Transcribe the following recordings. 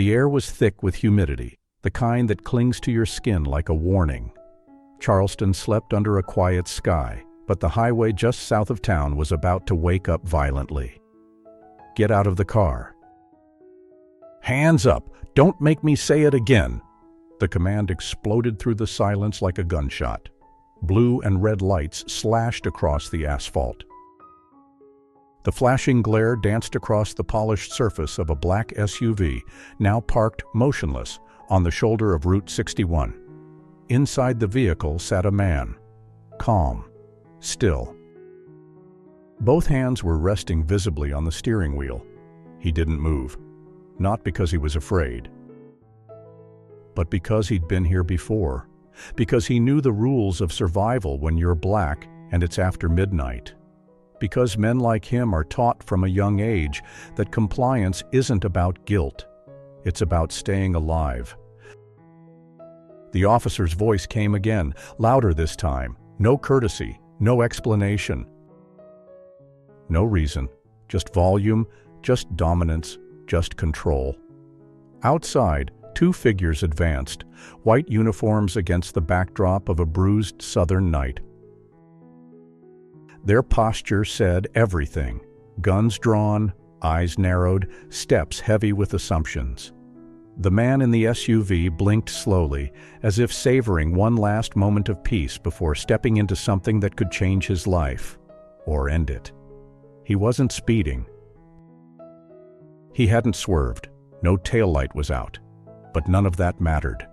The air was thick with humidity, the kind that clings to your skin like a warning. Charleston slept under a quiet sky, but the highway just south of town was about to wake up violently. "Get out of the car." "Hands up! Don't make me say it again!" The command exploded through the silence like a gunshot. Blue and red lights slashed across the asphalt. The flashing glare danced across the polished surface of a black SUV, now parked motionless on the shoulder of Route 61. Inside the vehicle sat a man, calm, still. Both hands were resting visibly on the steering wheel. He didn't move, not because he was afraid, but because he'd been here before, because he knew the rules of survival when you're black and it's after midnight, because men like him are taught from a young age that compliance isn't about guilt, it's about staying alive. The officer's voice came again, louder this time. No courtesy, no explanation. No reason, just volume, just dominance, just control. Outside, two figures advanced, white uniforms against the backdrop of a bruised southern night. Their posture said everything. Guns drawn, eyes narrowed, steps heavy with assumptions. The man in the SUV blinked slowly, as if savoring one last moment of peace before stepping into something that could change his life, or end it. He wasn't speeding. He hadn't swerved. No taillight was out. But none of that mattered.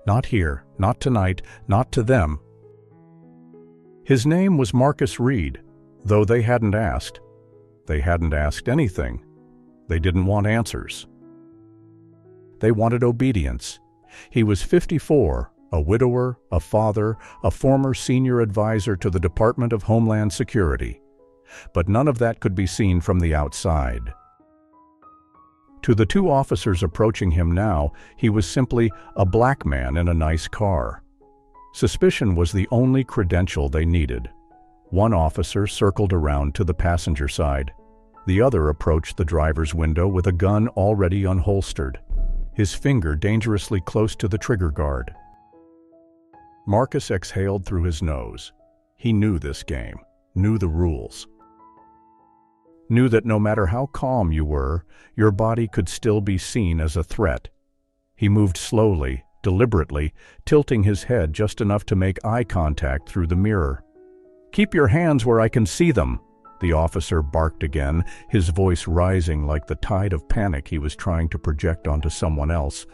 Not here, not tonight, not to them. His name was Marcus Reed, though they hadn't asked. They hadn't asked anything. They didn't want answers. They wanted obedience. He was 54, a widower, a father, a former senior advisor to the Department of Homeland Security. But none of that could be seen from the outside. To the two officers approaching him now, he was simply a black man in a nice car. Suspicion was the only credential they needed. One officer circled around to the passenger side. The other approached the driver's window with a gun already unholstered, his finger dangerously close to the trigger guard. Marcus exhaled through his nose. He knew this game, knew the rules. Knew that no matter how calm you were, your body could still be seen as a threat. He moved slowly, deliberately, tilting his head just enough to make eye contact through the mirror. "Keep your hands where I can see them," the officer barked again, his voice rising like the tide of panic he was trying to project onto someone else.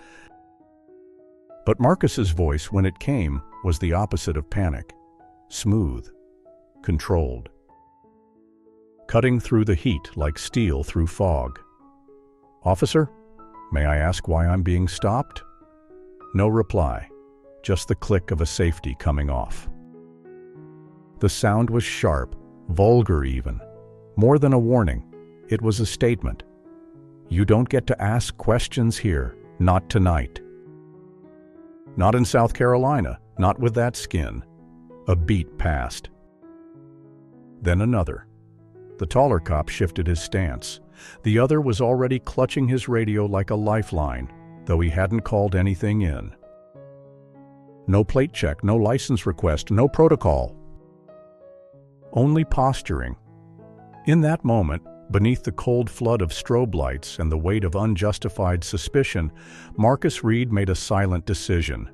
But Marcus's voice, when it came, was the opposite of panic. Smooth, controlled. Cutting through the heat like steel through fog. "Officer, may I ask why I'm being stopped?" No reply, just the click of a safety coming off. The sound was sharp, vulgar even. More than a warning, it was a statement. You don't get to ask questions here, not tonight. Not in South Carolina, not with that skin. A beat passed. Then another. The taller cop shifted his stance. The other was already clutching his radio like a lifeline, though he hadn't called anything in. No plate check, no license request, no protocol. Only posturing. In that moment, beneath the cold flood of strobe lights and the weight of unjustified suspicion, Marcus Reed made a silent decision.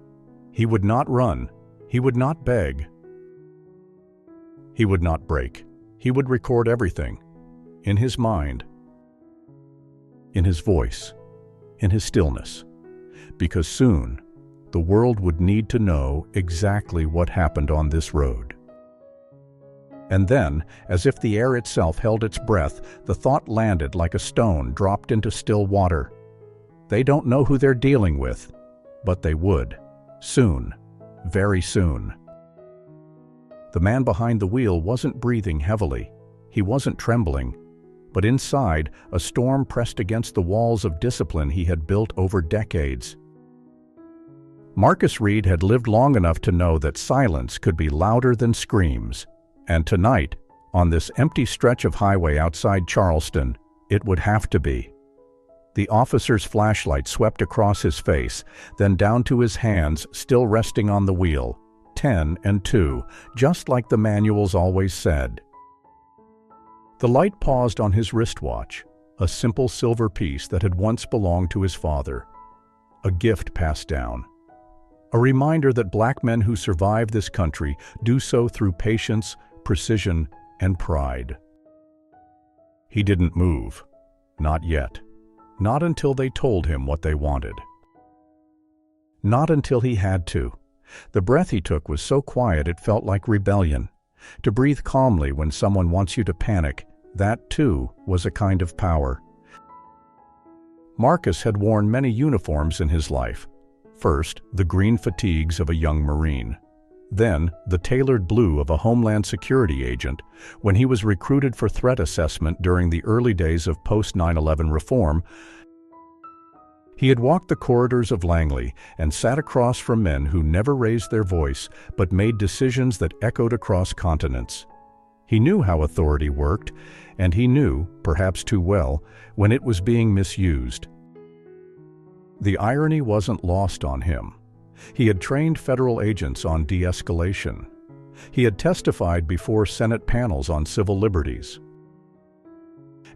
He would not run. He would not beg. He would not break. He would record everything. In his mind. In his voice. In his stillness. Because soon, the world would need to know exactly what happened on this road. And then, as if the air itself held its breath, the thought landed like a stone dropped into still water. They don't know who they're dealing with, but they would. Soon. Very soon. The man behind the wheel wasn't breathing heavily. He wasn't trembling. But inside, a storm pressed against the walls of discipline he had built over decades. Marcus Reed had lived long enough to know that silence could be louder than screams. And tonight, on this empty stretch of highway outside Charleston, it would have to be. The officer's flashlight swept across his face, then down to his hands, still resting on the wheel. 10 and 2, just like the manuals always said. The light paused on his wristwatch, a simple silver piece that had once belonged to his father. A gift passed down. A reminder that black men who survive this country do so through patience, precision, and pride. He didn't move. Not yet. Not until they told him what they wanted. Not until he had to. The breath he took was so quiet it felt like rebellion. To breathe calmly when someone wants you to panic, that too was a kind of power. Marcus had worn many uniforms in his life. First, the green fatigues of a young Marine. Then, the tailored blue of a Homeland Security agent when he was recruited for threat assessment during the early days of post-9/11 reform. He had walked the corridors of Langley and sat across from men who never raised their voice but made decisions that echoed across continents. He knew how authority worked, and he knew, perhaps too well, when it was being misused. The irony wasn't lost on him. He had trained federal agents on de-escalation. He had testified before Senate panels on civil liberties.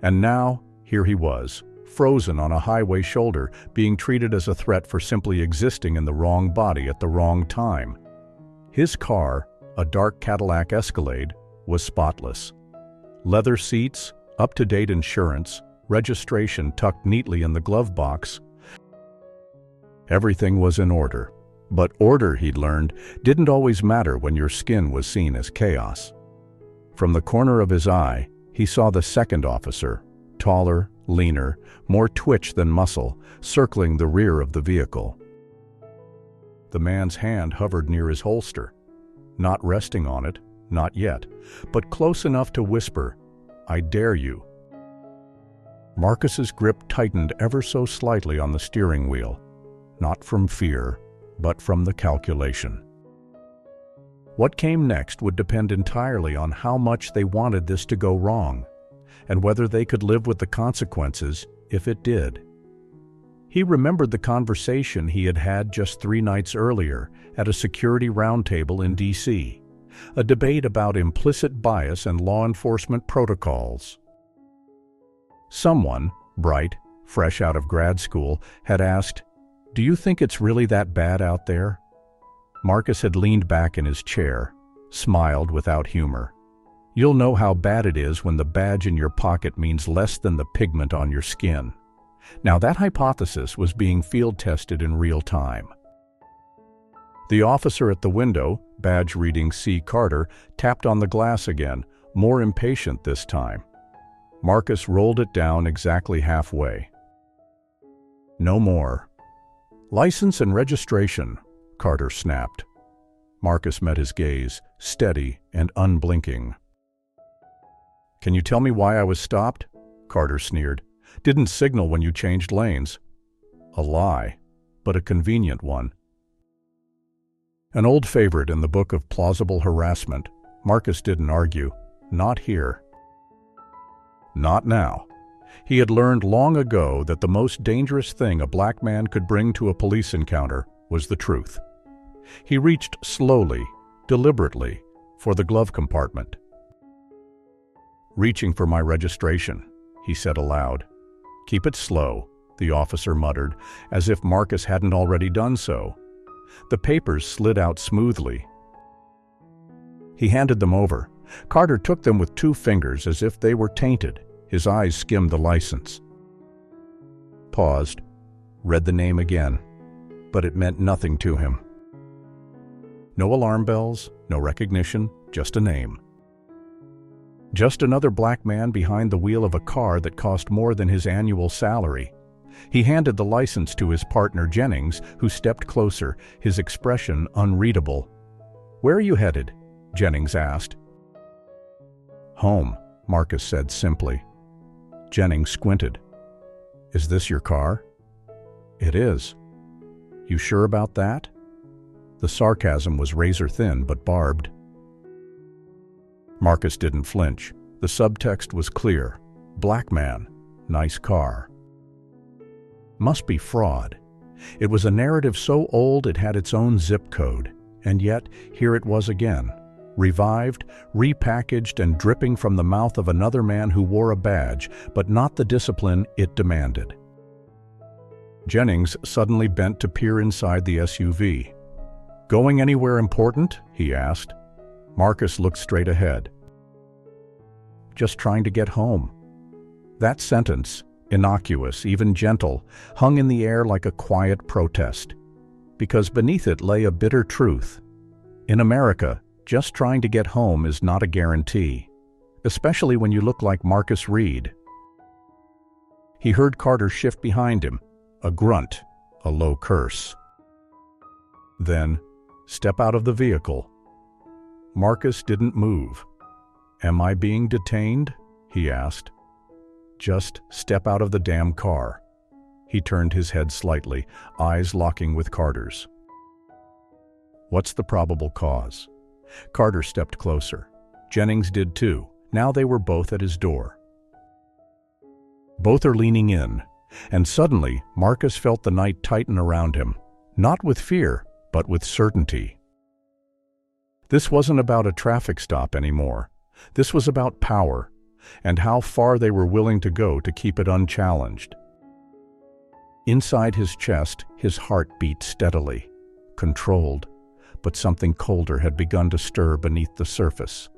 And now, here he was, frozen on a highway shoulder, being treated as a threat for simply existing in the wrong body at the wrong time. His car, a dark Cadillac Escalade, was spotless. Leather seats, up-to-date insurance, registration tucked neatly in the glove box. Everything was in order. But order, he'd learned, didn't always matter when your skin was seen as chaos. From the corner of his eye, he saw the second officer, taller, leaner, more twitch than muscle, circling the rear of the vehicle. The man's hand hovered near his holster, not resting on it, not yet, but close enough to whisper, "I dare you." Marcus's grip tightened ever so slightly on the steering wheel, not from fear, but from the calculation. What came next would depend entirely on how much they wanted this to go wrong, and whether they could live with the consequences if it did. He remembered the conversation he had had just 3 nights earlier at a security roundtable in D.C., a debate about implicit bias and law enforcement protocols. Someone, bright, fresh out of grad school, had asked, "Do you think it's really that bad out there?" Marcus had leaned back in his chair, smiled without humor. "You'll know how bad it is when the badge in your pocket means less than the pigment on your skin." Now that hypothesis was being field-tested in real time. The officer at the window, badge reading C. Carter, tapped on the glass again, more impatient this time. Marcus rolled it down exactly halfway. "No more." "License and registration," Carter snapped. Marcus met his gaze, steady and unblinking. "Can you tell me why I was stopped?" Carter sneered. "Didn't signal when you changed lanes." A lie, but a convenient one. An old favorite in the book of plausible harassment, Marcus didn't argue. Not here. Not now. He had learned long ago that the most dangerous thing a black man could bring to a police encounter was the truth. He reached slowly, deliberately, for the glove compartment. "Reaching for my registration," he said aloud. "Keep it slow," the officer muttered, as if Marcus hadn't already done so. The papers slid out smoothly. He handed them over. Carter took them with 2 fingers as if they were tainted. His eyes skimmed the license. Paused, read the name again, but it meant nothing to him. No alarm bells, no recognition, just a name. Just another black man behind the wheel of a car that cost more than his annual salary. He handed the license to his partner Jennings, who stepped closer, his expression unreadable. "Where are you headed?" Jennings asked. "Home," Marcus said simply. Jennings squinted. "Is this your car?" "It is." "You sure about that?" The sarcasm was razor-thin but barbed. Marcus didn't flinch. The subtext was clear. Black man, nice car. Must be fraud. It was a narrative so old it had its own zip code, and yet here it was again, revived, repackaged, and dripping from the mouth of another man who wore a badge, but not the discipline it demanded. Jennings suddenly bent to peer inside the SUV. "Going anywhere important?" he asked. Marcus looked straight ahead. "Just trying to get home." That sentence, innocuous, even gentle, hung in the air like a quiet protest, because beneath it lay a bitter truth. In America, just trying to get home is not a guarantee, especially when you look like Marcus Reed. He heard Carter shift behind him, a grunt, a low curse. Then, step out of the vehicle. Marcus didn't move. "Am I being detained?" he asked. "Just step out of the damn car." He turned his head slightly, eyes locking with Carter's. "What's the probable cause?" Carter stepped closer. Jennings did too. Now they were both at his door. Both are leaning in, and suddenly Marcus felt the night tighten around him, not with fear, but with certainty. This wasn't about a traffic stop anymore. This was about power, and how far they were willing to go to keep it unchallenged. Inside his chest, his heart beat steadily, controlled, but something colder had begun to stir beneath the surface.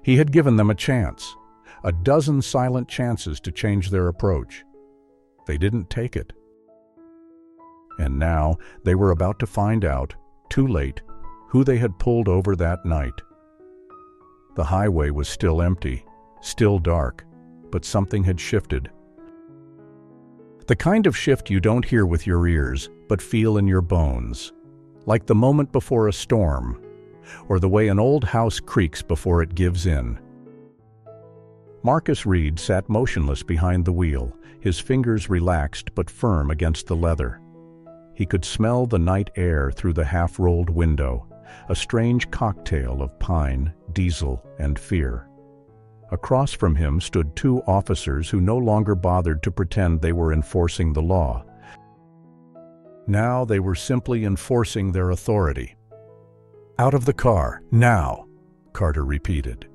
He had given them a chance, a dozen silent chances to change their approach. They didn't take it. And now they were about to find out, too late, who they had pulled over that night. The highway was still empty, still dark, but something had shifted. The kind of shift you don't hear with your ears, but feel in your bones, like the moment before a storm, or the way an old house creaks before it gives in. Marcus Reed sat motionless behind the wheel, his fingers relaxed but firm against the leather. He could smell the night air through the half-rolled window, a strange cocktail of pine, diesel, and fear. Across from him stood two officers who no longer bothered to pretend they were enforcing the law. Now they were simply enforcing their authority. "Out of the car, now," Carter repeated.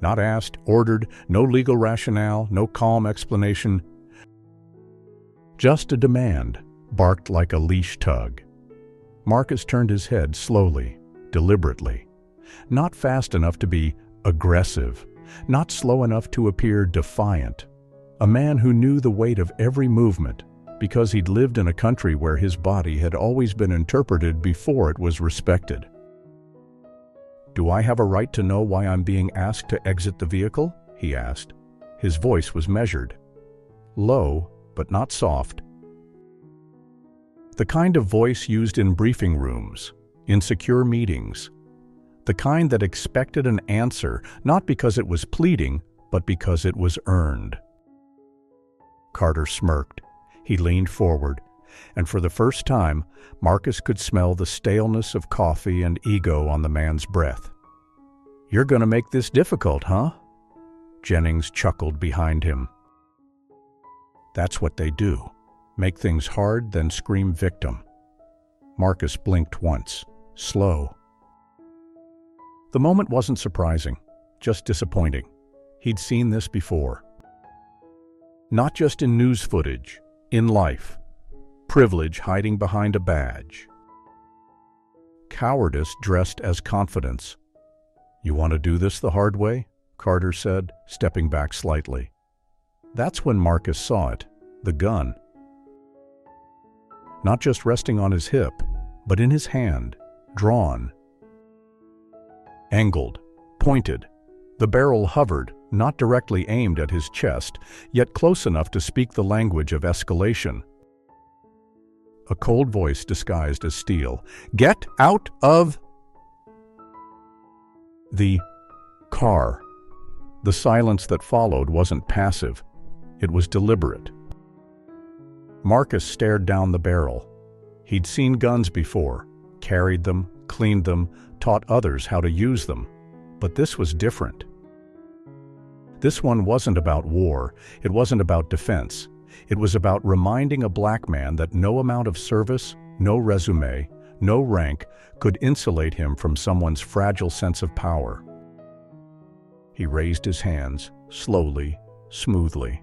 Not asked, ordered, no legal rationale, no calm explanation. Just a demand, barked like a leash tug. Marcus turned his head slowly, deliberately. Not fast enough to be aggressive, not slow enough to appear defiant. A man who knew the weight of every movement, because he'd lived in a country where his body had always been interpreted before it was respected. "Do I have a right to know why I'm being asked to exit the vehicle?" he asked. His voice was measured. Low, but not soft. The kind of voice used in briefing rooms, in secure meetings. The kind that expected an answer, not because it was pleading, but because it was earned. Carter smirked. He leaned forward, and for the first time, Marcus could smell the staleness of coffee and ego on the man's breath. "You're going to make this difficult, huh?" Jennings chuckled behind him. "That's what they do. Make things hard, then scream victim." Marcus blinked once, slow. The moment wasn't surprising, just disappointing. He'd seen this before. Not just in news footage, in life. Privilege hiding behind a badge. Cowardice dressed as confidence. "You want to do this the hard way?" Carter said, stepping back slightly. That's when Marcus saw it, the gun. Not just resting on his hip, but in his hand, drawn. Angled, pointed. The barrel hovered, not directly aimed at his chest, yet close enough to speak the language of escalation. A cold voice disguised as steel. "Get out of the car." The silence that followed wasn't passive. It was deliberate. Marcus stared down the barrel. He'd seen guns before, carried them, cleaned them, taught others how to use them. But this was different. This one wasn't about war. It wasn't about defense. It was about reminding a black man that no amount of service, no resume, no rank could insulate him from someone's fragile sense of power. He raised his hands, slowly, smoothly,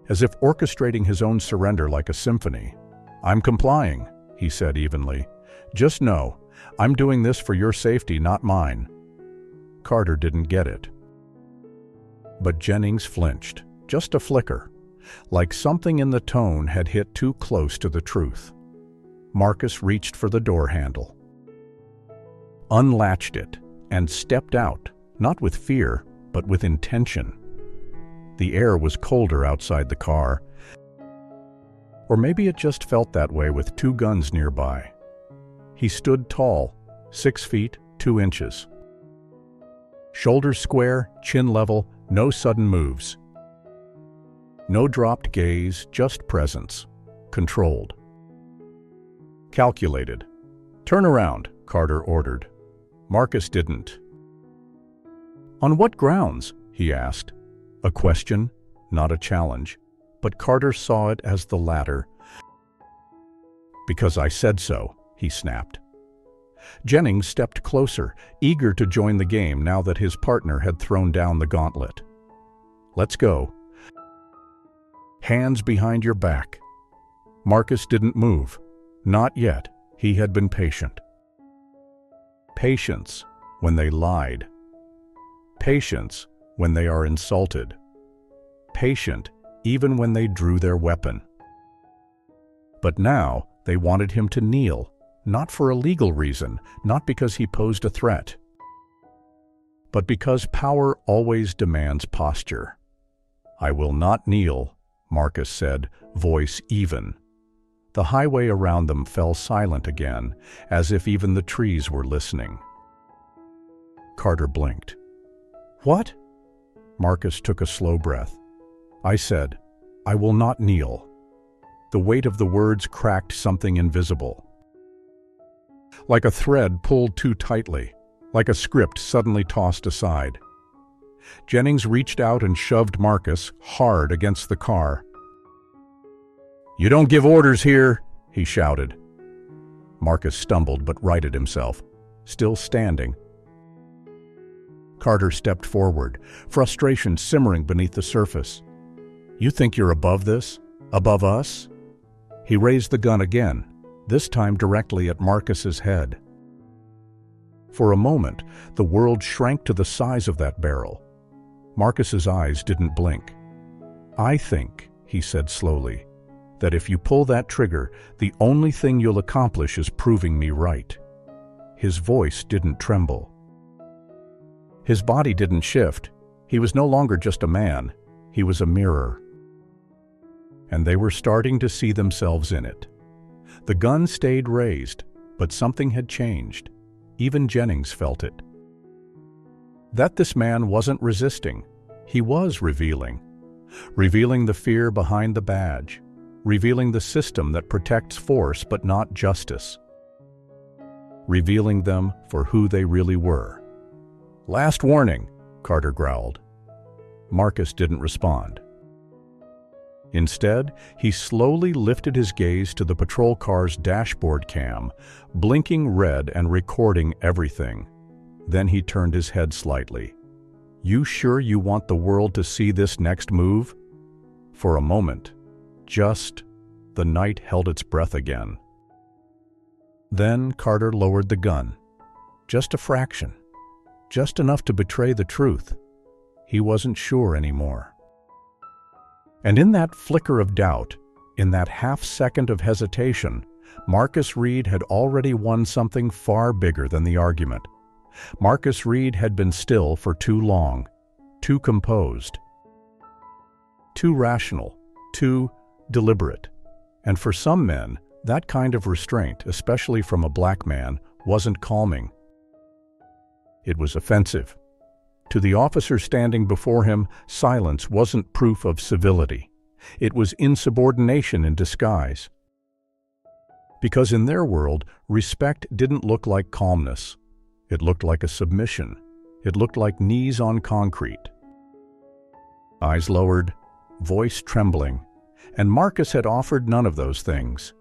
as if orchestrating his own surrender like a symphony. "I'm complying," he said evenly. "Just know, I'm doing this for your safety, not mine." Carter didn't get it. But Jennings flinched, just a flicker, like something in the tone had hit too close to the truth. Marcus reached for the door handle, unlatched it, and stepped out, not with fear, but with intention. The air was colder outside the car, or maybe it just felt that way with two guns nearby. He stood tall, 6 feet, 2 inches. Shoulders square, chin level, no sudden moves. No dropped gaze, just presence, controlled. Calculated. "Turn around," Carter ordered. Marcus didn't. "On what grounds?" he asked. A question, not a challenge, but Carter saw it as the latter. "Because I said so," he snapped. Jennings stepped closer, eager to join the game now that his partner had thrown down the gauntlet. "Let's go." "Hands behind your back." Marcus didn't move. Not yet. He had been patient. Patience when they lied. Patience when they are insulted. Patient even when they drew their weapon. But now they wanted him to kneel, not for a legal reason, not because he posed a threat, but because power always demands posture. "I will not kneel," Marcus said, voice even. The highway around them fell silent again, as if even the trees were listening. Carter blinked. "What?" Marcus took a slow breath. "I said, I will not kneel." The weight of the words cracked something invisible. Like a thread pulled too tightly, like a script suddenly tossed aside. Jennings reached out and shoved Marcus hard against the car. "You don't give orders here," he shouted. Marcus stumbled but righted himself, still standing. Carter stepped forward, frustration simmering beneath the surface. "You think you're above this? Above us?" He raised the gun again, this time directly at Marcus's head. For a moment, the world shrank to the size of that barrel. Marcus's eyes didn't blink. "I think," he said slowly, "that if you pull that trigger, the only thing you'll accomplish is proving me right." His voice didn't tremble. His body didn't shift. He was no longer just a man. He was a mirror. And they were starting to see themselves in it. The gun stayed raised, but something had changed. Even Jennings felt it. That this man wasn't resisting. He was revealing. Revealing the fear behind the badge. Revealing the system that protects force but not justice. Revealing them for who they really were. "Last warning," Carter growled. Marcus didn't respond. Instead, he slowly lifted his gaze to the patrol car's dashboard cam, blinking red and recording everything. Then he turned his head slightly. "You sure you want the world to see this next move?" For a moment, the night held its breath again. Then Carter lowered the gun. Just a fraction. Just enough to betray the truth. He wasn't sure anymore. And in that flicker of doubt, in that half-second of hesitation, Marcus Reed had already won something far bigger than the argument. Marcus Reed had been still for too long, too composed, too rational, too deliberate. And for some men, that kind of restraint, especially from a black man, wasn't calming. It was offensive. To the officer standing before him, silence wasn't proof of civility. It was insubordination in disguise. Because in their world, respect didn't look like calmness. It looked like a submission. It looked like knees on concrete. Eyes lowered, voice trembling. and Marcus had offered none of those things.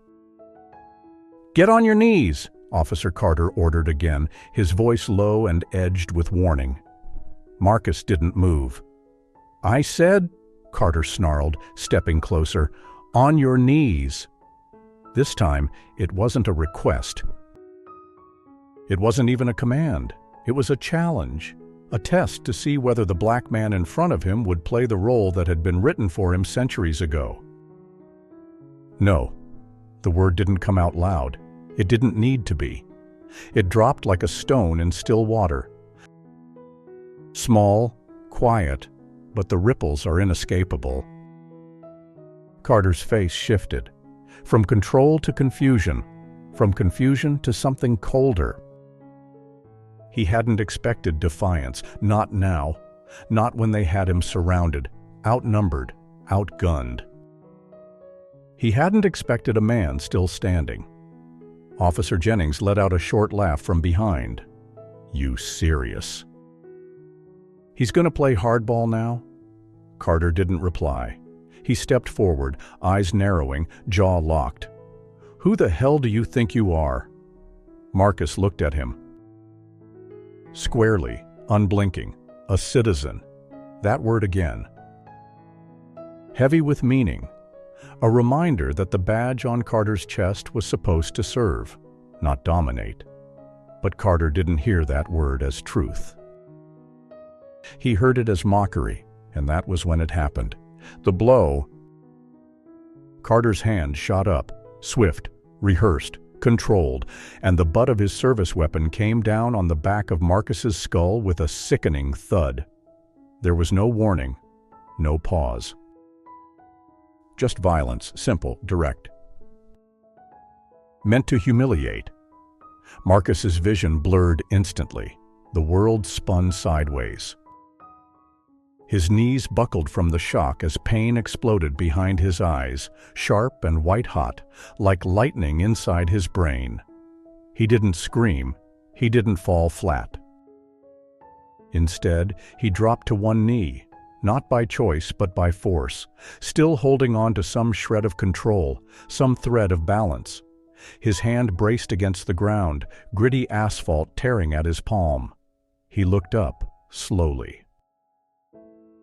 "Get on your knees," Officer Carter ordered again, his voice low and edged with warning. Marcus didn't move. "I said," Carter snarled, stepping closer, "on your knees." This time, it wasn't a request. It wasn't even a command. It was a challenge, a test to see whether the black man in front of him would play the role that had been written for him centuries ago. No, the word didn't come out loud. It didn't need to be. It dropped like a stone in still water. Small, quiet, but the ripples are inescapable. Carter's face shifted, from control to confusion, from confusion to something colder. He hadn't expected defiance, not now, not when they had him surrounded, outnumbered, outgunned. He hadn't expected a man still standing. Officer Jennings let out a short laugh from behind. "You serious?" "He's going to play hardball now?" Carter didn't reply. He stepped forward, eyes narrowing, jaw locked. "Who the hell do you think you are?" Marcus looked at him. Squarely, unblinking, a citizen. That word again. Heavy with meaning. A reminder that the badge on Carter's chest was supposed to serve, not dominate. But Carter didn't hear that word as truth. He heard it as mockery, and that was when it happened. The blow. Carter's hand shot up, swift, rehearsed, controlled, and the butt of his service weapon came down on the back of Marcus's skull with a sickening thud. There was no warning, no pause. Just violence, simple, direct. Meant to humiliate. Marcus's vision blurred instantly. The world spun sideways. His knees buckled from the shock as pain exploded behind his eyes, sharp and white-hot, like lightning inside his brain. He didn't scream. He didn't fall flat. Instead, he dropped to one knee, not by choice but by force, still holding on to some shred of control, some thread of balance. His hand braced against the ground, gritty asphalt tearing at his palm. He looked up, slowly.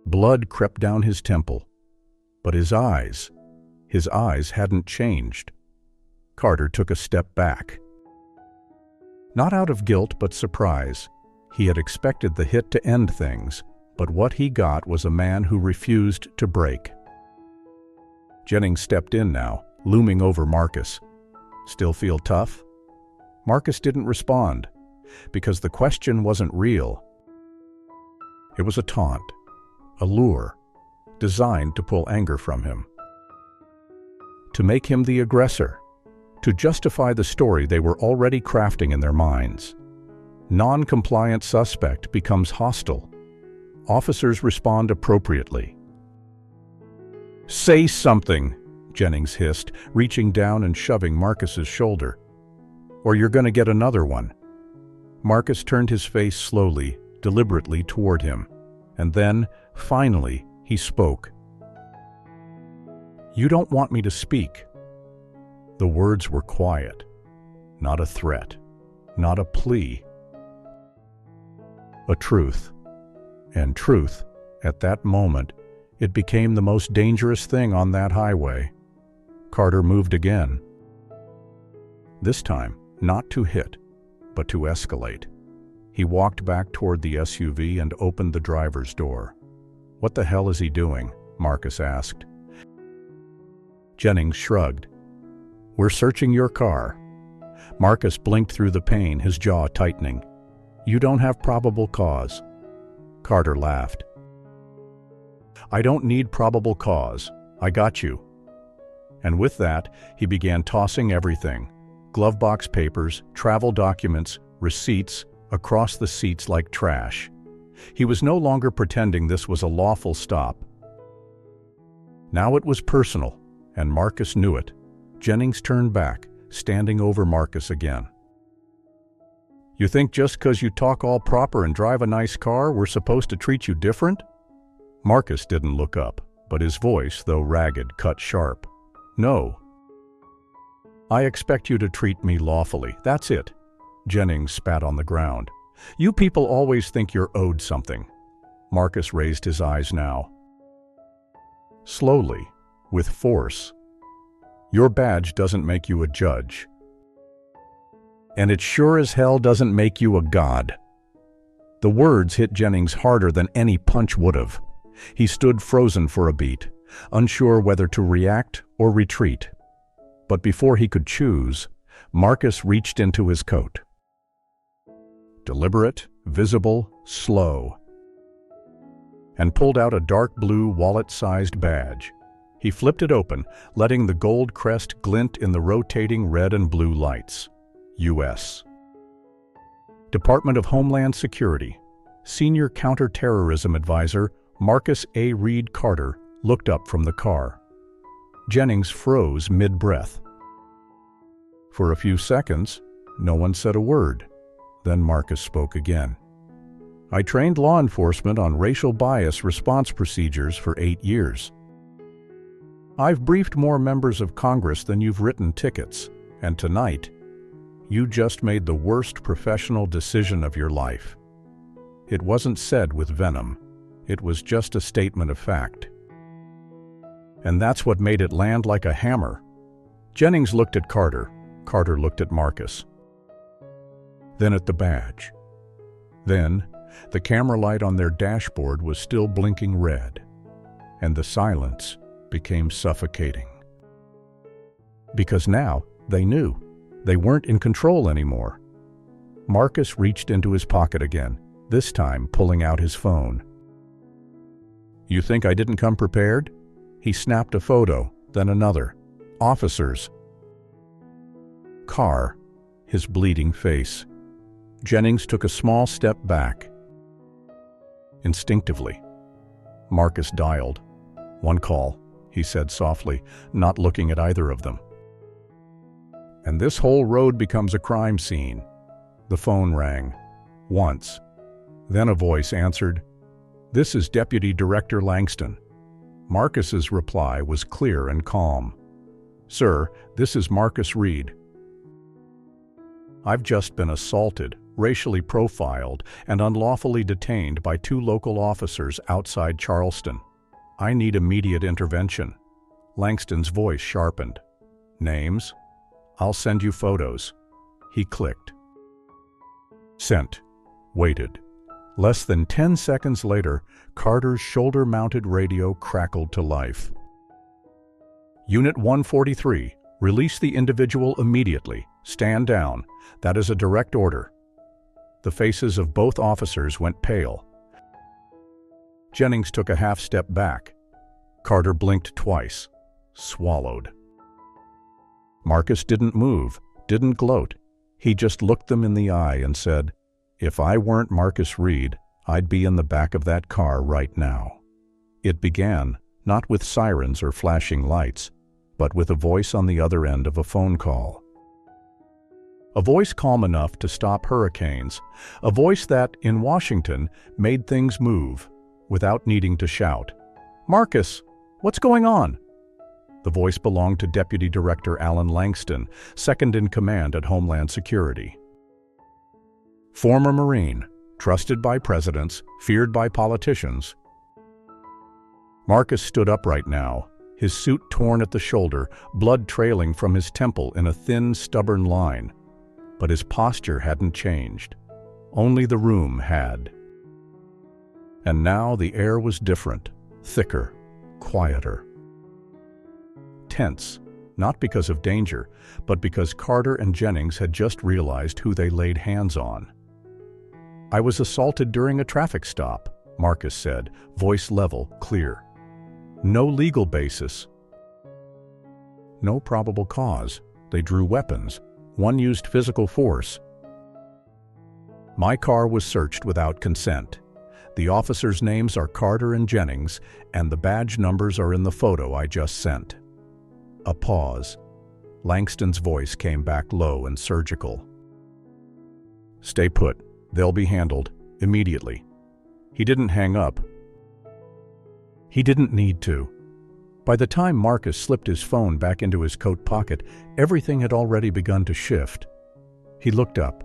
Blood crept down his temple, but his eyes hadn't changed. Carter took a step back. Not out of guilt but surprise. He had expected the hit to end things, but what he got was a man who refused to break. Jennings stepped in now, looming over Marcus. "Still feel tough?" Marcus didn't respond, because the question wasn't real. It was a taunt. A lure, designed to pull anger from him. To make him the aggressor, to justify the story they were already crafting in their minds. Non-compliant suspect becomes hostile. Officers respond appropriately. "Say something," Jennings hissed, reaching down and shoving Marcus's shoulder. "Or you're going to get another one." Marcus turned his face slowly, deliberately toward him. And then, finally, he spoke. "You don't want me to speak." The words were quiet, not a threat, not a plea. A truth. And truth, at that moment, it became the most dangerous thing on that highway. Carter moved again. This time, not to hit, but to escalate. He walked back toward the SUV and opened the driver's door. "What the hell is he doing?" Marcus asked. Jennings shrugged. "We're searching your car." Marcus blinked through the pain, his jaw tightening. "You don't have probable cause." Carter laughed. "I don't need probable cause. I got you." And with that, he began tossing everything. Glove box papers, travel documents, receipts, across the seats like trash. He was no longer pretending this was a lawful stop. Now it was personal, and Marcus knew it. Jennings turned back, standing over Marcus again. "You think just 'cause you talk all proper and drive a nice car, we're supposed to treat you different?" Marcus didn't look up, but his voice, though ragged, cut sharp. "No. I expect you to treat me lawfully, that's it." Jennings spat on the ground. "You people always think you're owed something." Marcus raised his eyes now. Slowly, with force. "Your badge doesn't make you a judge. And it sure as hell doesn't make you a god." The words hit Jennings harder than any punch would have. He stood frozen for a beat, unsure whether to react or retreat. But before he could choose, Marcus reached into his coat. Deliberate, visible, slow. And pulled out a dark blue wallet-sized badge. He flipped it open, letting the gold crest glint in the rotating red and blue lights. U.S. Department of Homeland Security. Senior Counterterrorism Advisor Marcus A. Reed Carter looked up from the car. Jennings froze mid-breath. For a few seconds, no one said a word. Then Marcus spoke again. "I trained law enforcement on racial bias response procedures for 8 years. I've briefed more members of Congress than you've written tickets, and tonight, you just made the worst professional decision of your life." It wasn't said with venom. It was just a statement of fact. And that's what made it land like a hammer. Jennings looked at Carter. Carter looked at Marcus. Then at the badge. Then, the camera light on their dashboard was still blinking red, and the silence became suffocating. Because now, they knew. They weren't in control anymore. Marcus reached into his pocket again, this time pulling out his phone. "You think I didn't come prepared?" He snapped a photo, then another. Officers. Car. His bleeding face. Jennings took a small step back. Instinctively, Marcus dialed. "One call," he said softly, not looking at either of them. "And this whole road becomes a crime scene." The phone rang. Once. Then a voice answered, "This is Deputy Director Langston." Marcus's reply was clear and calm. "Sir, this is Marcus Reed. I've just been assaulted, racially profiled, and unlawfully detained by 2 local officers outside Charleston. I need immediate intervention." Langston's voice sharpened. "Names? I'll send you photos." He clicked. Sent. Waited. Less than 10 seconds later, Carter's shoulder-mounted radio crackled to life. "Unit 143, release the individual immediately. Stand down. That is a direct order." The faces of both officers went pale. Jennings took a half step back. Carter blinked twice. Swallowed. Marcus didn't move, didn't gloat. He just looked them in the eye and said, "If I weren't Marcus Reed, I'd be in the back of that car right now." It began, not with sirens or flashing lights, but with a voice on the other end of a phone call. A voice calm enough to stop hurricanes, a voice that, in Washington, made things move, without needing to shout. "Marcus, what's going on?" The voice belonged to Deputy Director Alan Langston, second in command at Homeland Security. Former Marine, trusted by presidents, feared by politicians. Marcus stood upright now, his suit torn at the shoulder, blood trailing from his temple in a thin, stubborn line. But his posture hadn't changed. Only the room had. And now the air was different, thicker, quieter. Tense, not because of danger, but because Carter and Jennings had just realized who they laid hands on. "I was assaulted during a traffic stop," Marcus said, voice level, clear. "No legal basis. No probable cause. They drew weapons. One used physical force. My car was searched without consent. The officers' names are Carter and Jennings, and the badge numbers are in the photo I just sent." A pause. Langston's voice came back low and surgical. "Stay put. They'll be handled, immediately." He didn't hang up. He didn't need to. By the time Marcus slipped his phone back into his coat pocket, everything had already begun to shift. He looked up.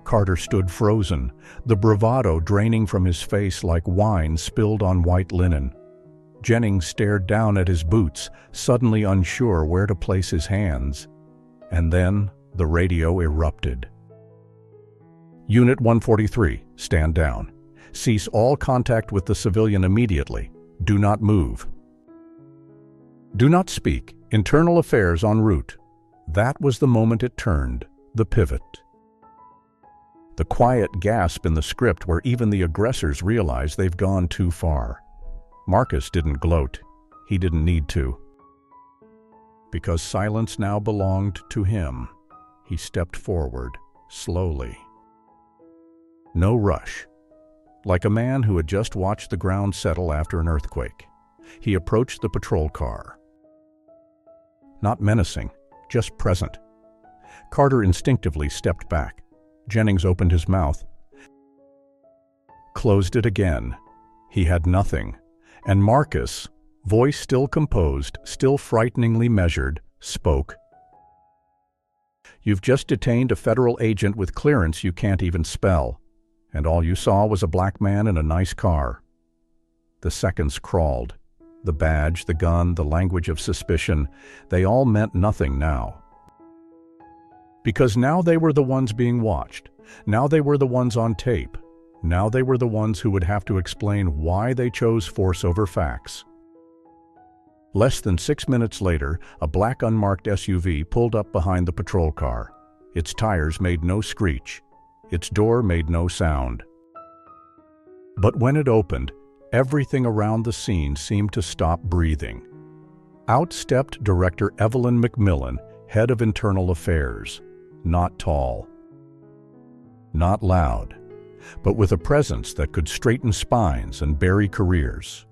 Carter stood frozen, the bravado draining from his face like wine spilled on white linen. Jennings stared down at his boots, suddenly unsure where to place his hands. And then the radio erupted. Unit 143, stand down. Cease all contact with the civilian immediately. Do not move. Do not speak. Internal affairs en route. That was the moment it turned, the pivot. The quiet gasp in the script where even the aggressors realize they've gone too far. Marcus didn't gloat. He didn't need to. Because silence now belonged to him, he stepped forward, slowly. No rush. Like a man who had just watched the ground settle after an earthquake, he approached the patrol car. Not menacing, just present. Carter instinctively stepped back. Jennings opened his mouth, closed it again. He had nothing. And Marcus, voice still composed, still frighteningly measured, spoke. You've just detained a federal agent with clearance you can't even spell, and all you saw was a black man in a nice car. The seconds crawled. The badge, the gun, the language of suspicion, they all meant nothing now. Because now they were the ones being watched. Now they were the ones on tape. Now they were the ones who would have to explain why they chose force over facts. Less than 6 minutes later, a black unmarked SUV pulled up behind the patrol car. Its tires made no screech. Its door made no sound. But when it opened, everything around the scene seemed to stop breathing. Out stepped Director Evelyn McMillan, head of Internal Affairs. Not tall. Not loud. But with a presence that could straighten spines and bury careers.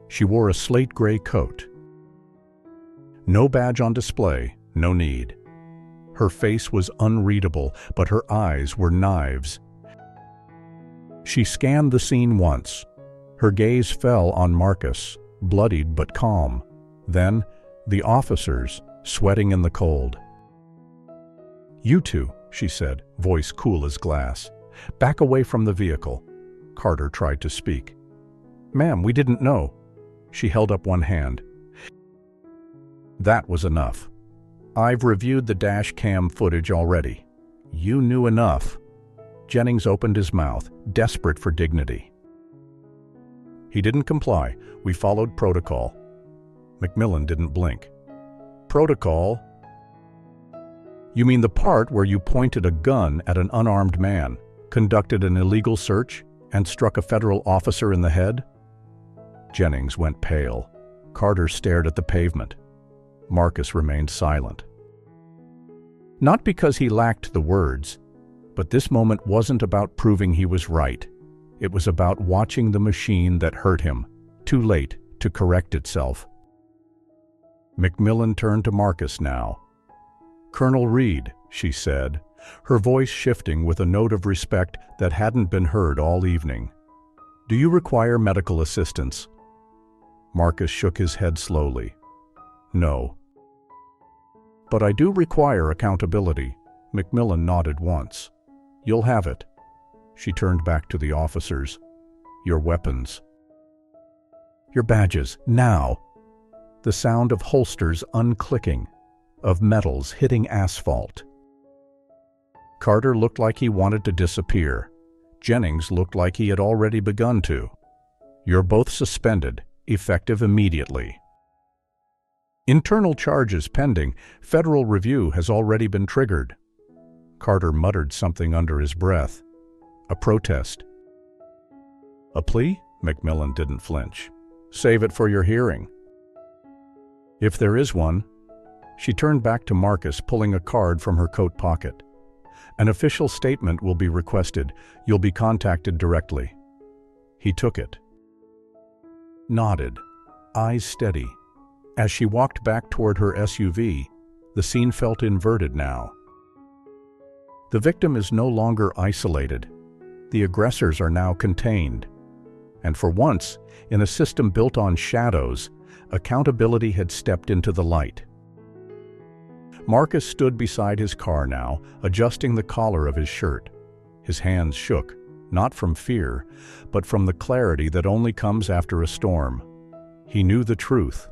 She wore a slate gray coat. No badge on display, no need. Her face was unreadable, but her eyes were knives. She scanned the scene once. Her gaze fell on Marcus, bloodied but calm. Then, the officers, sweating in the cold. You two, she said, voice cool as glass. Back away from the vehicle. Carter tried to speak. Ma'am, we didn't know. She held up one hand. That was enough. I've reviewed the dash cam footage already. You knew enough. Jennings opened his mouth, desperate for dignity. He didn't comply. We followed protocol. McMillan didn't blink. Protocol? You mean the part where you pointed a gun at an unarmed man, conducted an illegal search, and struck a federal officer in the head? Jennings went pale. Carter stared at the pavement. Marcus remained silent. Not because he lacked the words, but this moment wasn't about proving he was right. It was about watching the machine that hurt him, too late to correct itself. McMillan turned to Marcus now. Colonel Reed, she said, her voice shifting with a note of respect that hadn't been heard all evening. Do you require medical assistance? Marcus shook his head slowly. No. But I do require accountability. McMillan nodded once. You'll have it. She turned back to the officers. Your weapons. Your badges, now. The sound of holsters unclicking, of metals hitting asphalt. Carter looked like he wanted to disappear. Jennings looked like he had already begun to. You're both suspended, effective immediately. Internal charges pending. Federal review has already been triggered. Carter muttered something under his breath. A protest. A plea? McMillan didn't flinch. Save it for your hearing. If there is one. She turned back to Marcus, pulling a card from her coat pocket. An official statement will be requested. You'll be contacted directly. He took it. Nodded, eyes steady. As she walked back toward her SUV, the scene felt inverted now. The victim is no longer isolated. The aggressors are now contained. And for once, in a system built on shadows, accountability had stepped into the light. Marcus stood beside his car now, adjusting the collar of his shirt. His hands shook, not from fear, but from the clarity that only comes after a storm. He knew the truth.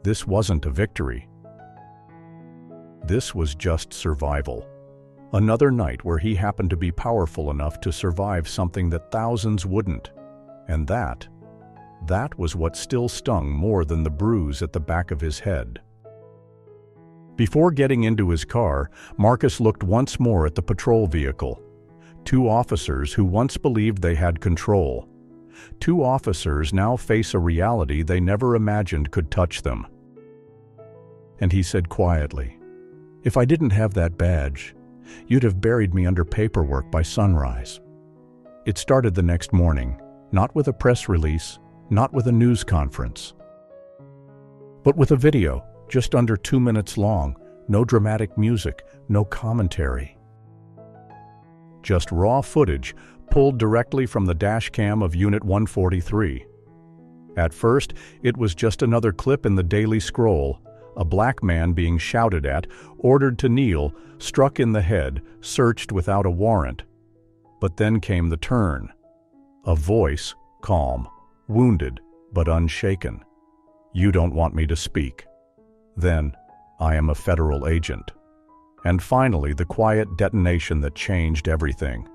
This wasn't a victory. This was just survival. Another night where he happened to be powerful enough to survive something that thousands wouldn't. And that was what still stung more than the bruise at the back of his head. Before getting into his car, Marcus looked once more at the patrol vehicle. 2 officers who once believed they had control. 2 officers now face a reality they never imagined could touch them. And he said quietly, "If I didn't have that badge, you'd have buried me under paperwork by sunrise." It started the next morning, not with a press release, not with a news conference, but with a video, just under 2 minutes long, no dramatic music, no commentary. Just raw footage pulled directly from the dash cam of Unit 143. At first, it was just another clip in the Daily Scroll, a black man being shouted at, ordered to kneel, struck in the head, searched without a warrant. But then came the turn. A voice, calm, wounded, but unshaken. "You don't want me to speak." Then, "I am a federal agent." And finally, the quiet detonation that changed everything.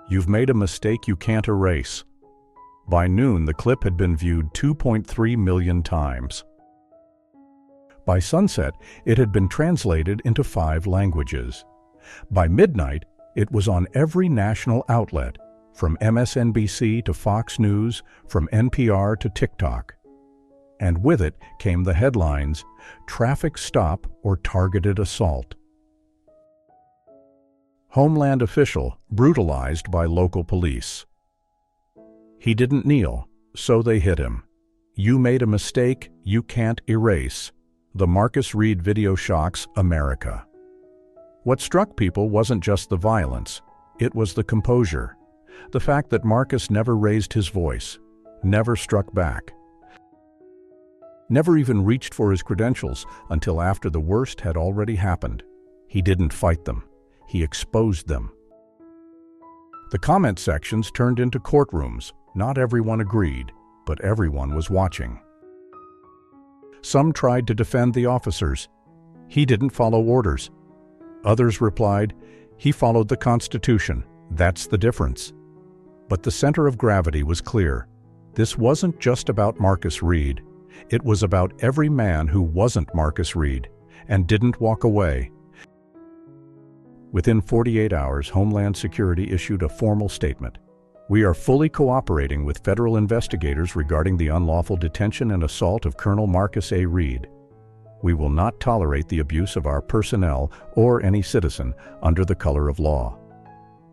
"You've made a mistake you can't erase." By noon, the clip had been viewed 2.3 million times. By sunset, it had been translated into 5 languages. By midnight, it was on every national outlet, from MSNBC to Fox News, from NPR to TikTok. And with it came the headlines, "Traffic Stop or Targeted Assault." Homeland official brutalized by local police. He didn't kneel, so they hit him. You made a mistake you can't erase. The Marcus Reed video shocks America. What struck people wasn't just the violence, it was the composure. The fact that Marcus never raised his voice, never struck back, never even reached for his credentials until after the worst had already happened. He didn't fight them. He exposed them. The comment sections turned into courtrooms. Not everyone agreed, but everyone was watching. Some tried to defend the officers. He didn't follow orders. Others replied, he followed the Constitution. That's the difference. But the center of gravity was clear. This wasn't just about Marcus Reed. It was about every man who wasn't Marcus Reed and didn't walk away. Within 48 hours, Homeland Security issued a formal statement. "We are fully cooperating with federal investigators regarding the unlawful detention and assault of Colonel Marcus A. Reed. We will not tolerate the abuse of our personnel or any citizen under the color of law."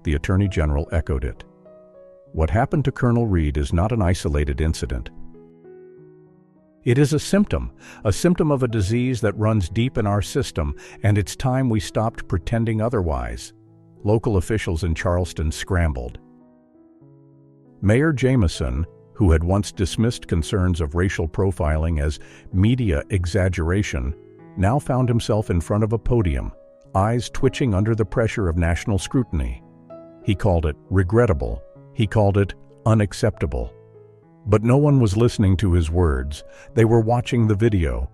The Attorney General echoed it. What happened to Colonel Reed is not an isolated incident. It is a symptom of a disease that runs deep in our system, and it's time we stopped pretending otherwise. Local officials in Charleston scrambled. Mayor Jameson, who had once dismissed concerns of racial profiling as media exaggeration, now found himself in front of a podium, eyes twitching under the pressure of national scrutiny. He called it regrettable. He called it unacceptable. But no one was listening to his words. They were watching the video.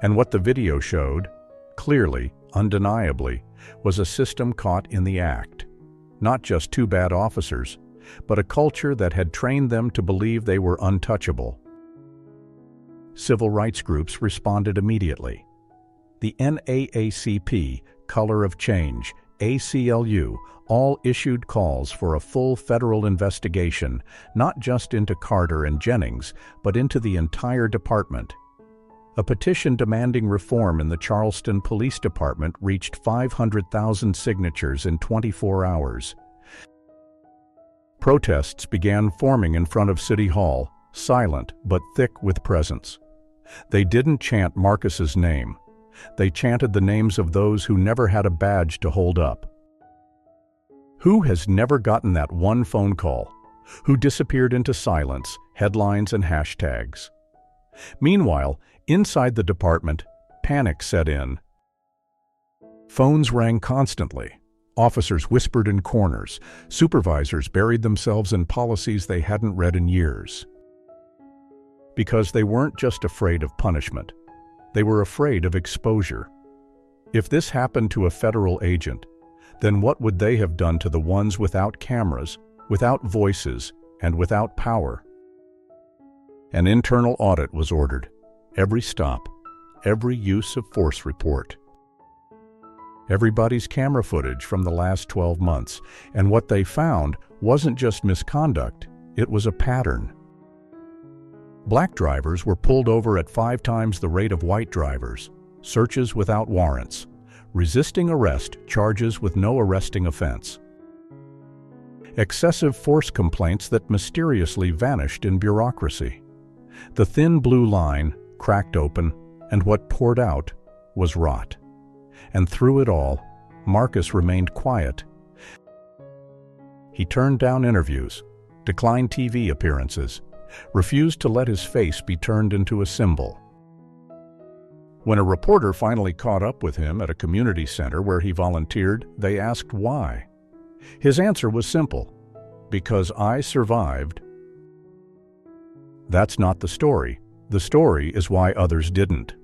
And what the video showed, clearly, undeniably, was a system caught in the act. Not just 2 bad officers, but a culture that had trained them to believe they were untouchable. Civil rights groups responded immediately. The NAACP, Color of Change, ACLU, all issued calls for a full federal investigation, not just into Carter and Jennings, but into the entire department. A petition demanding reform in the Charleston Police Department reached 500,000 signatures in 24 hours. Protests began forming in front of City Hall, silent but thick with presence. They didn't chant Marcus's name. They chanted the names of those who never had a badge to hold up. Who has never gotten that one phone call? who disappeared into silence, headlines, and hashtags. Meanwhile, inside the department, panic set in. Phones rang constantly. Officers whispered in corners. Supervisors buried themselves in policies they hadn't read in years. Because they weren't just afraid of punishment. They were afraid of exposure. If this happened to a federal agent, then what would they have done to the ones without cameras, without voices, and without power? An internal audit was ordered. Every stop, every use of force report. Everybody's camera footage from the last 12 months, and what they found wasn't just misconduct, it was a pattern. Black drivers were pulled over at 5 times the rate of white drivers, searches without warrants, resisting arrest charges with no arresting offense. Excessive force complaints that mysteriously vanished in bureaucracy. The thin blue line cracked open, and what poured out was rot. And through it all, Marcus remained quiet. He turned down interviews, declined TV appearances, refused to let his face be turned into a symbol. When a reporter finally caught up with him at a community center where he volunteered, they asked why. His answer was simple: because I survived. That's not the story. The story is why others didn't.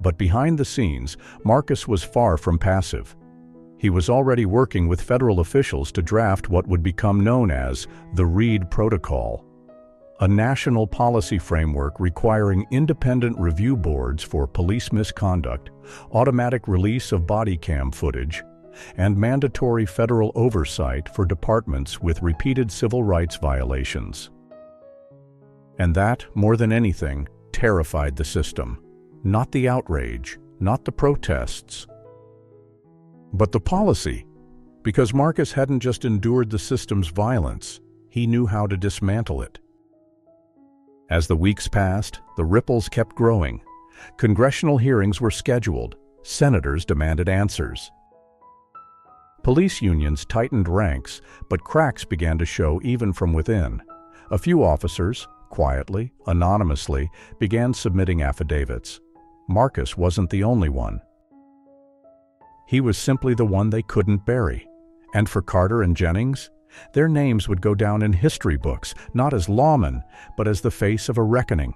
But behind the scenes, Marcus was far from passive. He was already working with federal officials to draft what would become known as the Reid Protocol, a national policy framework requiring independent review boards for police misconduct, automatic release of body cam footage, and mandatory federal oversight for departments with repeated civil rights violations. And that, more than anything, terrified the system. Not the outrage, not the protests, but the policy. Because Marcus hadn't just endured the system's violence, he knew how to dismantle it. As the weeks passed, the ripples kept growing. Congressional hearings were scheduled. Senators demanded answers. Police unions tightened ranks, but cracks began to show even from within. A few officers, quietly, anonymously, began submitting affidavits. Marcus wasn't the only one. He was simply the one they couldn't bury. And for Carter and Jennings, their names would go down in history books, not as lawmen, but as the face of a reckoning.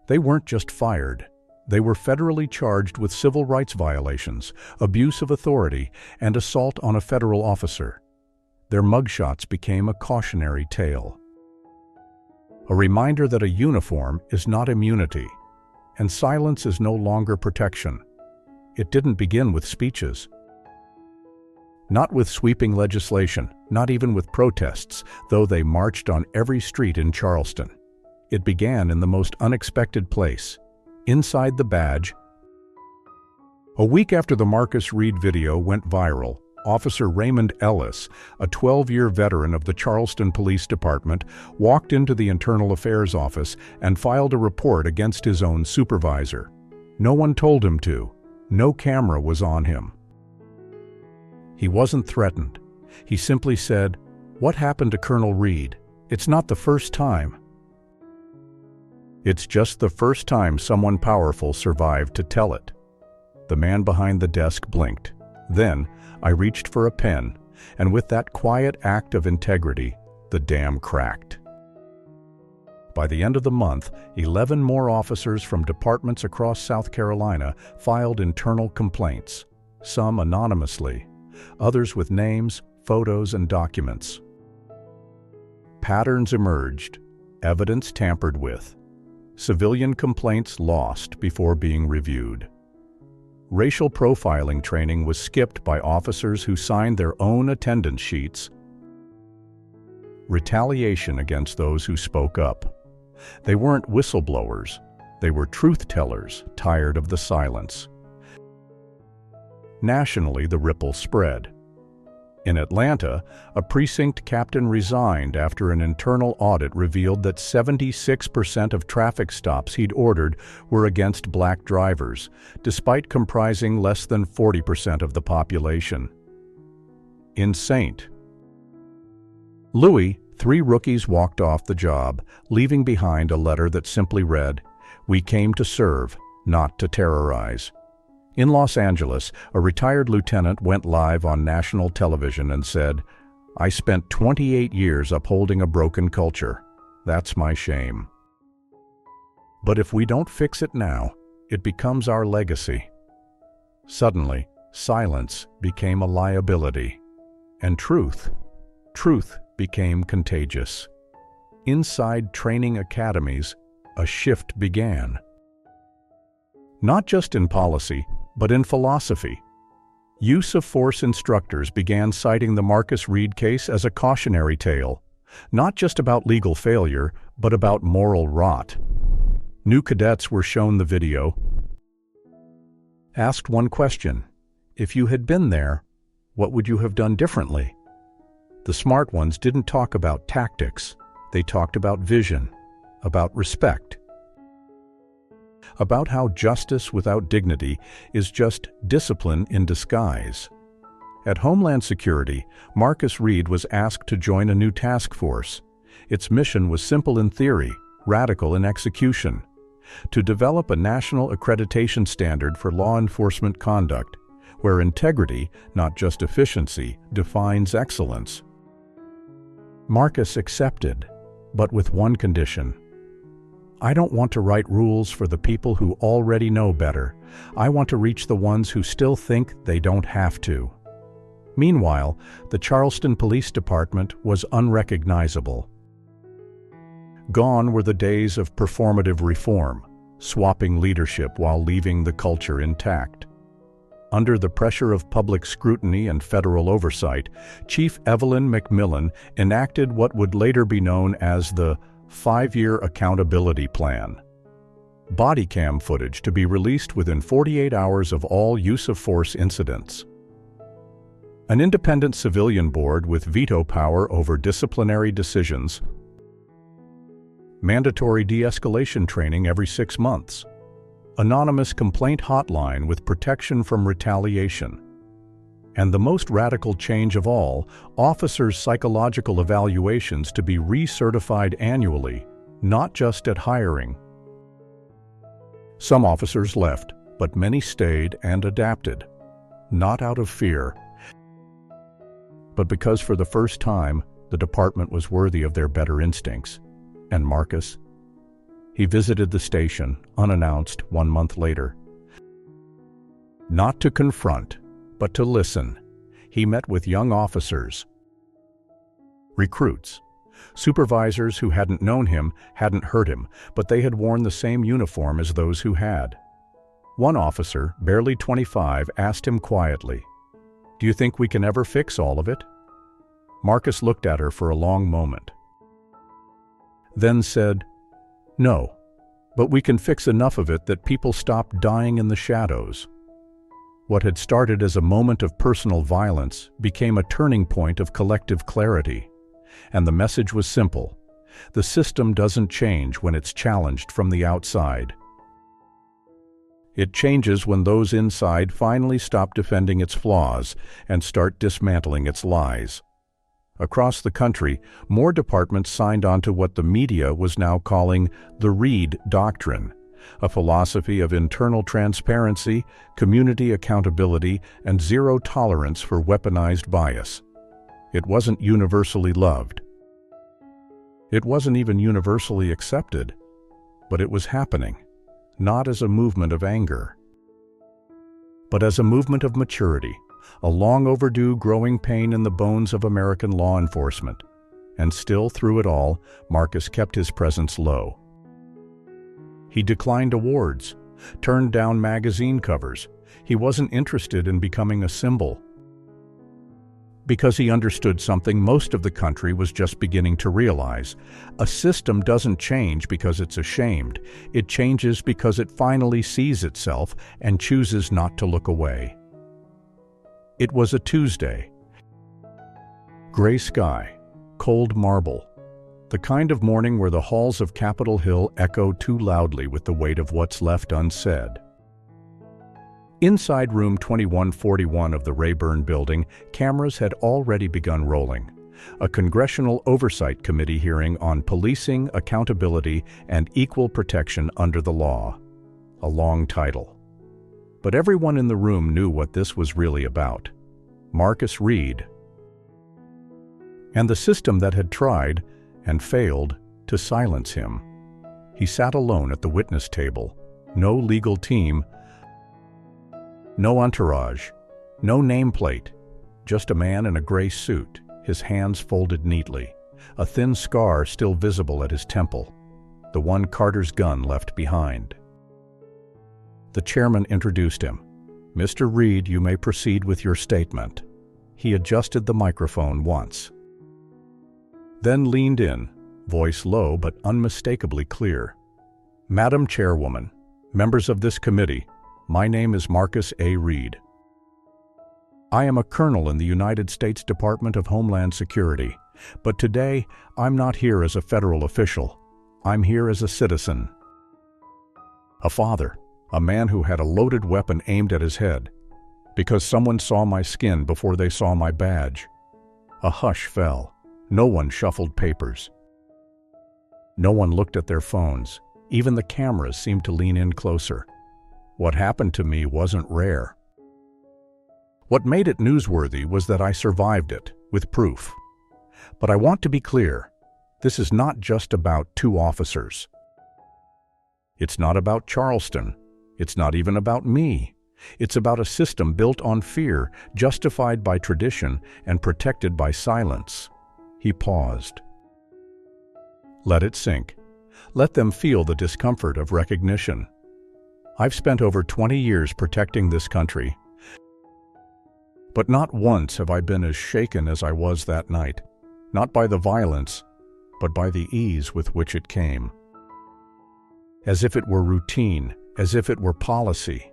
They weren't just fired. They were federally charged with civil rights violations, abuse of authority, and assault on a federal officer. Their mugshots became a cautionary tale. A reminder that a uniform is not immunity, and silence is no longer protection. It didn't begin with speeches. Not with sweeping legislation, not even with protests, though they marched on every street in Charleston. It began in the most unexpected place, inside the badge. A week after the Marcus Reid video went viral, Officer Raymond Ellis, a 12-year veteran of the Charleston Police Department, walked into the Internal Affairs office and filed a report against his own supervisor. No one told him to. No camera was on him. He wasn't threatened. He simply said, "What happened to Colonel Reid? It's not the first time." It's just the first time someone powerful survived to tell it. The man behind the desk blinked. Then, I reached for a pen, and with that quiet act of integrity, the dam cracked. By the end of the month, 11 more officers from departments across South Carolina filed internal complaints, some anonymously, others with names, photos, and documents. Patterns emerged, evidence tampered with, civilian complaints lost before being reviewed. Racial profiling training was skipped by officers who signed their own attendance sheets. Retaliation against those who spoke up. They weren't whistleblowers. They were truth-tellers, tired of the silence. Nationally, the ripple spread. In Atlanta, a precinct captain resigned after an internal audit revealed that 76% of traffic stops he'd ordered were against black drivers, despite comprising less than 40% of the population. In St. Louis, 3 rookies walked off the job, leaving behind a letter that simply read, "We came to serve, not to terrorize." In Los Angeles, a retired lieutenant went live on national television and said, "I spent 28 years upholding a broken culture. That's my shame. But if we don't fix it now, it becomes our legacy." Suddenly, silence became a liability. And truth became contagious. Inside training academies, a shift began. Not just in policy, but in philosophy. Use of force instructors began citing the Marcus Reed case as a cautionary tale, not just about legal failure, but about moral rot. New cadets were shown the video, asked one question: if you had been there, what would you have done differently? The smart ones didn't talk about tactics, they talked about vision, about respect, about how justice without dignity is just discipline in disguise. At Homeland Security, Marcus Reed was asked to join a new task force. Its mission was simple in theory, radical in execution: to develop a national accreditation standard for law enforcement conduct, where integrity, not just efficiency, defines excellence. Marcus accepted, but with one condition: "I don't want to write rules for the people who already know better. I want to reach the ones who still think they don't have to." Meanwhile, the Charleston Police Department was unrecognizable. Gone were the days of performative reform, swapping leadership while leaving the culture intact. Under the pressure of public scrutiny and federal oversight, Chief Evelyn McMillan enacted what would later be known as the 5-year accountability plan. Body cam footage to be released within 48 hours of all use-of-force incidents. An independent civilian board with veto power over disciplinary decisions. Mandatory de-escalation training every 6 months. Anonymous complaint hotline with protection from retaliation. And the most radical change of all, officers' psychological evaluations to be recertified annually, not just at hiring. Some officers left, but many stayed and adapted, not out of fear, but because for the first time, the department was worthy of their better instincts. And Marcus? He visited the station, unannounced, 1 month later. Not to confront, but to listen. He met with young officers, recruits, supervisors who hadn't known him, hadn't heard him, but they had worn the same uniform as those who had. One officer, barely 25, asked him quietly, "Do you think we can ever fix all of it?" Marcus looked at her for a long moment, then said, "No, but we can fix enough of it that people stop dying in the shadows." What had started as a moment of personal violence became a turning point of collective clarity. And the message was simple: the system doesn't change when it's challenged from the outside. It changes when those inside finally stop defending its flaws and start dismantling its lies. Across the country, more departments signed on to what the media was now calling the Reed Doctrine, a philosophy of internal transparency, community accountability, and zero tolerance for weaponized bias. It wasn't universally loved. It wasn't even universally accepted, but it was happening, not as a movement of anger, but as a movement of maturity, a long overdue growing pain in the bones of American law enforcement. And still, through it all, Marcus kept his presence low. He declined awards, turned down magazine covers. He wasn't interested in becoming a symbol, because he understood something most of the country was just beginning to realize. A system doesn't change because it's ashamed. It changes because it finally sees itself and chooses not to look away. It was a Tuesday. Gray sky, cold marble. The kind of morning where the halls of Capitol Hill echo too loudly with the weight of what's left unsaid. Inside room 2141 of the Rayburn building, cameras had already begun rolling. a Congressional Oversight Committee hearing on policing, accountability, and equal protection under the law. A long title. But everyone in the room knew what this was really about. Marcus Reed. And the system that had tried, and failed, to silence him. He sat alone at the witness table. No legal team, no entourage, no nameplate, just a man in a gray suit, his hands folded neatly, a thin scar still visible at his temple, the one Carter's gun left behind. The chairman introduced him. "Mr. Reed, you may proceed with your statement." He adjusted the microphone once, then leaned in, voice low but unmistakably clear. "Madam Chairwoman, members of this committee, my name is Marcus A. Reed. I am a colonel in the United States Department of Homeland Security, but today I'm not here as a federal official. I'm here as a citizen. A father, a man who had a loaded weapon aimed at his head, because someone saw my skin before they saw my badge. A hush fell. No one shuffled papers. No one looked at their phones. Even the cameras seemed to lean in closer. What happened to me wasn't rare. What made it newsworthy was that I survived it, with proof. But I want to be clear, this is not just about two officers. It's not about Charleston. It's not even about me. It's about a system built on fear, justified by tradition, and protected by silence. He paused. Let it sink. Let them feel the discomfort of recognition. I've spent over 20 years protecting this country, but not once have I been as shaken as I was that night, not by the violence, but by the ease with which it came. As if it were routine, as if it were policy.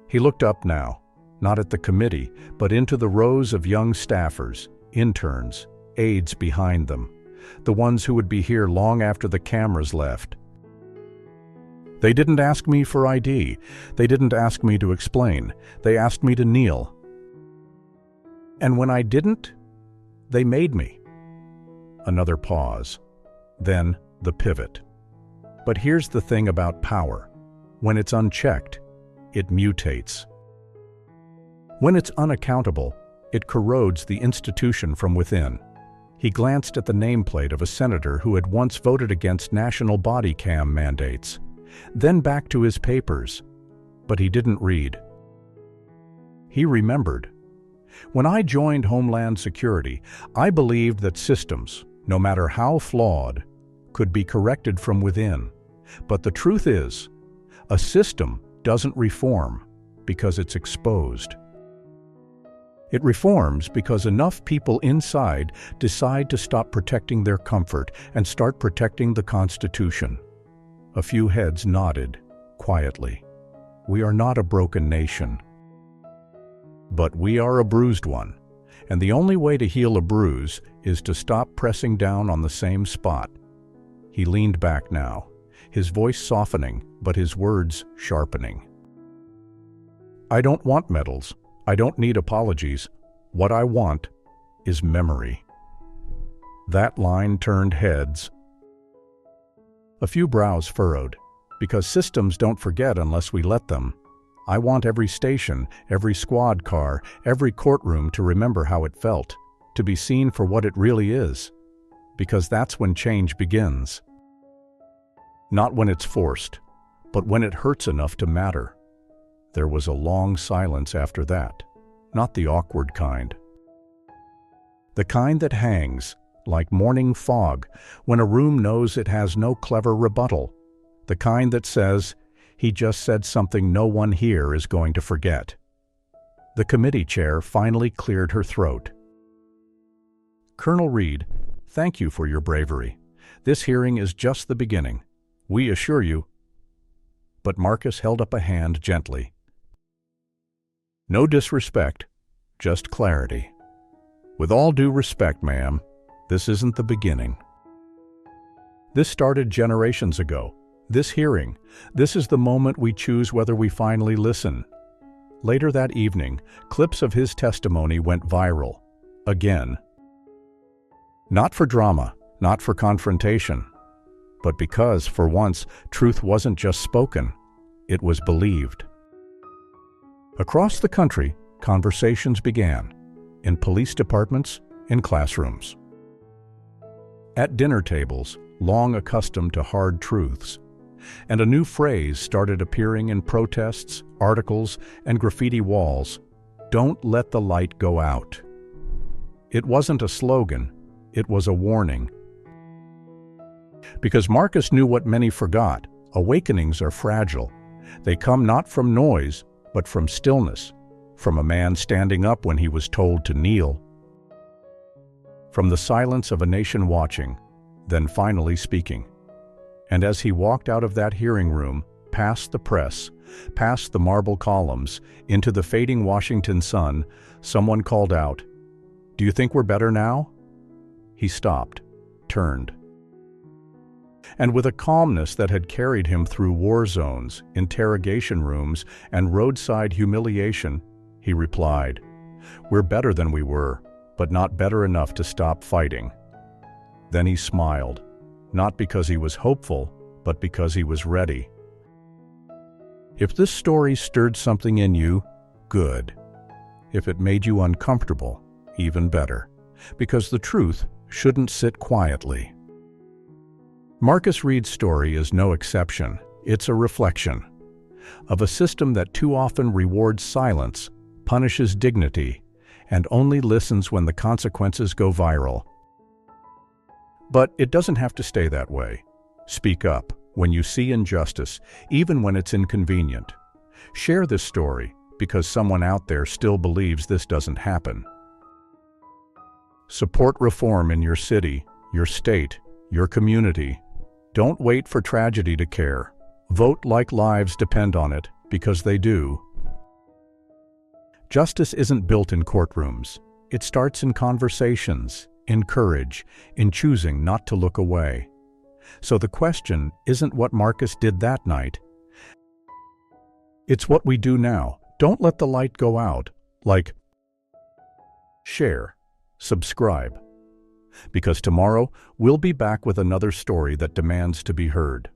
He looked up now, not at the committee, but into the rows of young staffers, interns, aides behind them, the ones who would be here long after the cameras left. They didn't ask me for ID. They didn't ask me to explain. They asked me to kneel. And when I didn't, they made me. Another pause. Then the pivot. But here's the thing about power. When it's unchecked, it mutates. When it's unaccountable, it corrodes the institution from within. He glanced at the nameplate of a senator who had once voted against national body cam mandates, then back to his papers. But he didn't read. He remembered. When I joined Homeland Security, I believed that systems, no matter how flawed, could be corrected from within. But the truth is, a system doesn't reform because it's exposed. It reforms because enough people inside decide to stop protecting their comfort and start protecting the Constitution. A few heads nodded, quietly. We are not a broken nation. But we are a bruised one, and the only way to heal a bruise is to stop pressing down on the same spot. He leaned back now, his voice softening, but his words sharpening. I don't want medals. I don't need apologies. What I want is memory. That line turned heads. A few brows furrowed, because systems don't forget unless we let them. I want every station, every squad car, every courtroom to remember how it felt, to be seen for what it really is, because that's when change begins. Not when it's forced, but when it hurts enough to matter. There was a long silence after that, not the awkward kind. The kind that hangs, like morning fog, when a room knows it has no clever rebuttal. The kind that says, he just said something no one here is going to forget. The committee chair finally cleared her throat. Colonel Reed, thank you for your bravery. This hearing is just the beginning. We assure you. But Marcus held up a hand gently. No disrespect, just clarity. With all due respect, ma'am, this isn't the beginning. This started generations ago. This hearing, this is the moment we choose whether we finally listen. Later that evening, clips of his testimony went viral. Again. Not for drama, not for confrontation, but because, for once, truth wasn't just spoken, it was believed. Across the country, conversations began, in police departments, in classrooms. At dinner tables, long accustomed to hard truths, and a new phrase started appearing in protests, articles, and graffiti walls: "Don't let the light go out." It wasn't a slogan, it was a warning. Because Marcus knew what many forgot: awakenings are fragile. They come not from noise, but from stillness, from a man standing up when he was told to kneel, from the silence of a nation watching, then finally speaking. And as he walked out of that hearing room, past the press, past the marble columns, into the fading Washington sun, someone called out, "Do you think we're better now?" He stopped, turned. And with a calmness that had carried him through war zones, interrogation rooms, and roadside humiliation, he replied, "We're better than we were, but not better enough to stop fighting." Then he smiled, not because he was hopeful, but because he was ready. If this story stirred something in you, good. If it made you uncomfortable, even better, because the truth shouldn't sit quietly. Marcus Reed's story is no exception. It's a reflection of a system that too often rewards silence, punishes dignity, and only listens when the consequences go viral. But it doesn't have to stay that way. Speak up when you see injustice, even when it's inconvenient. Share this story because someone out there still believes this doesn't happen. Support reform in your city, your state, your community. Don't wait for tragedy to care. Vote like lives depend on it, because they do. Justice isn't built in courtrooms. It starts in conversations, in courage, in choosing not to look away. So the question isn't what Marcus did that night. It's what we do now. Don't let the light go out. Like, share, subscribe. Because tomorrow, we'll be back with another story that demands to be heard.